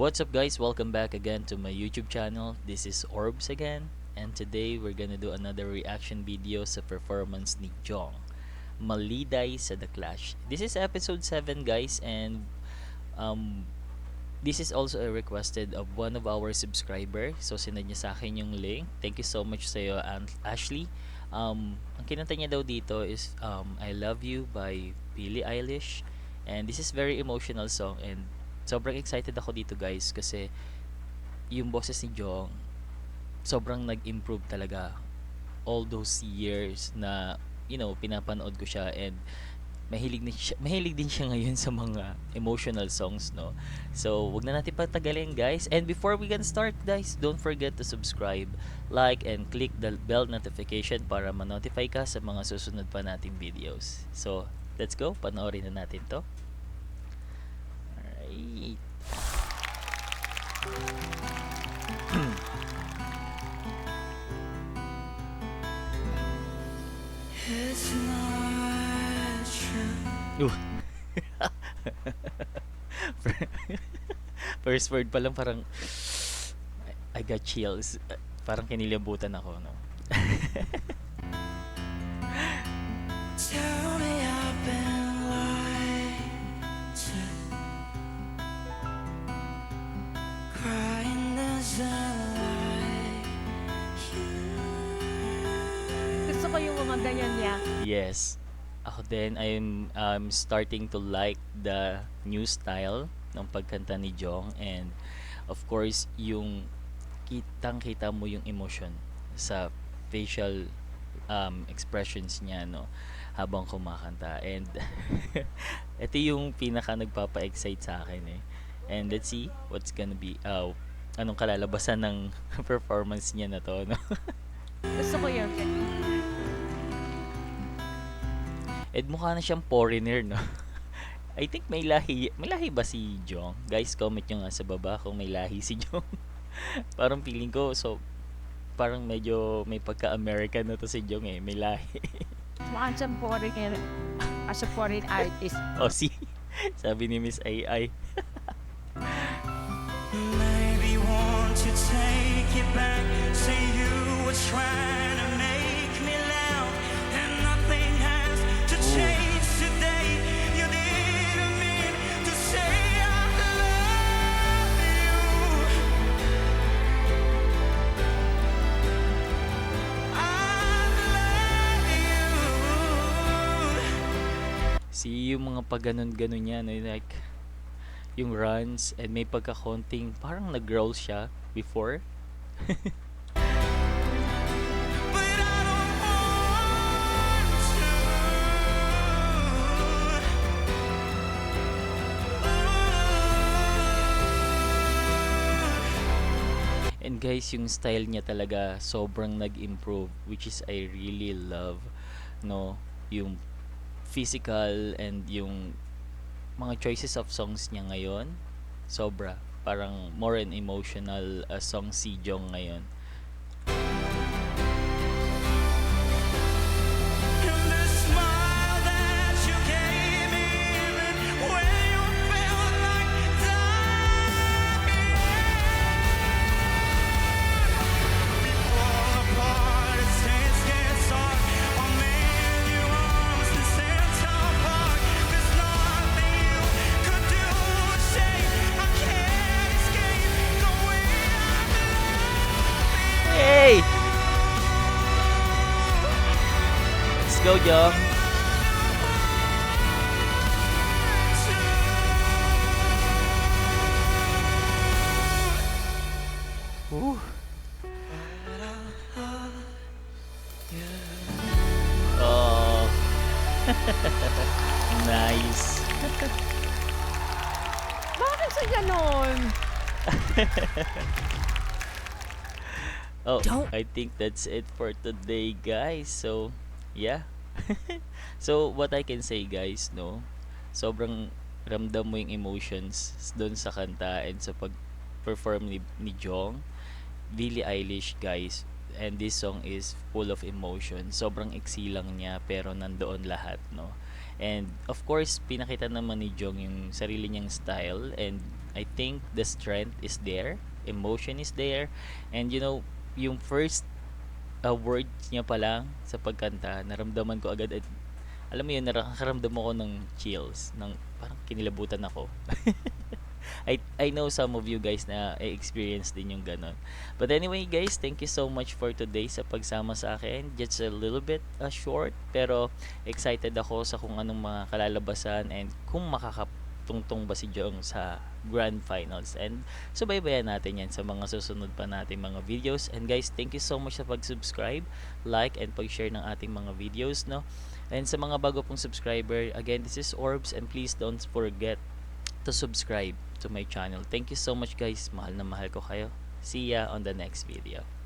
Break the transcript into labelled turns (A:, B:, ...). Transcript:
A: What's up guys, welcome back again to my YouTube channel. This is Orbs again, and today we're gonna do another reaction video sa performance ni Jong, Maliday sa The Clash. This is episode 7 guys, and um, this is also a requested of one of our subscriber. So sinad niya sa akin yung link. Thank you so much sa iyo, Ashley. Ang kinanta niya daw dito is I Love You by Billie Eilish. And this is very emotional song, and sobrang excited ako dito guys kasi yung boses ni Jong sobrang nag-improve talaga all those years na pinapanood ko siya, and mahilig din siya ngayon sa mga emotional songs, no. So wag na natin patagalin guys, and before we can start guys, don't forget to subscribe, like, and click the bell notification para ma-notify ka sa mga susunod pa nating videos. So let's go, panoorin na natin to. Alright.
B: It's not true.
A: Ooh. First word pa lang parang I got chills. Parang kinilabutan ako, no.
B: Tell me I've been lied to. Crying doesn't like you.
C: Gusto ko yung mga ganyan niya.
A: Yes. Ako din, I'm starting to like the new style ng pagkanta ni Jong, and of course yung kitang-kita mo yung emotion sa facial expressions niya, no, habang kumakanta, and ito yung pinaka nagpapa-excite sa akin eh. And let's see what's gonna be anong kalalabasan ng performance niya na to, no.
C: Gusto ko yun.
A: And mukha na siyang foreigner, no. I think may lahi ba si Jong? Guys, comment nyo nga sa baba kung may lahi si Jong. Parang feeling ko, so parang medyo may pagka-American na to si Jong eh, may lahi.
C: Mukha siyang foreigner as a foreign artist.
A: O si sabi ni Miss AI.
B: Maybe want to take it back. Say you were trying to make me laugh, and nothing has to change today. You didn't mean to say I love you. I love you.
A: Si yung mga pag-ganon-ganon niya, no, like yung runs, and may pagka-konting parang nag-growl siya before.
B: But I don't want to.
A: And guys, yung style niya talaga sobrang nag-improve, which is I really love, no, yung physical and yung mga choices of songs niya ngayon, sobra parang more an emotional song si Jong ngayon.
B: And the smile that you gave me even when you felt like dying. We fall apart as things get hard. A million arms and Central Park. There's nothing you could do to say I can't escape the way I love you.
A: Hey! Let's go, Jong! Woo! Oh. Nice.
C: Bakit siya ganon?
A: Oh,
C: Don't-
A: I think that's it for today, guys. So, yeah. So, what I can say, guys, no, sobrang ramdam mo yung emotions doon sa kanta and sa pag-perform ni Jong. Billie Eilish, guys, and this song is full of emotion. Sobrang iksi lang niya pero nandoon lahat, no. And of course, pinakita naman ni Jong yung sarili niyang style, and I think the strength is there, emotion is there, and yung first words niya pa lang sa pagkanta, naramdaman ko agad at alam mo yun, nakakaramdam ako ng chills, ng parang kinilabutan ako. I know some of you guys na experience din yung ganon. But anyway guys, thank you so much for today sa pagsama sa akin. Just a little bit short, pero excited ako sa kung anong mga kalalabasan and kung makakatungtong ba si Jong sa grand finals. And subaybayan natin yan sa mga susunod pa nating mga videos. And guys, thank you so much sa pag-subscribe, like, and pag-share ng ating mga videos, no? And sa mga bago pong subscriber, again, this is Orbs, and please don't forget to subscribe to my channel. Thank you so much guys. Mahal na mahal ko kayo. See ya on the next video.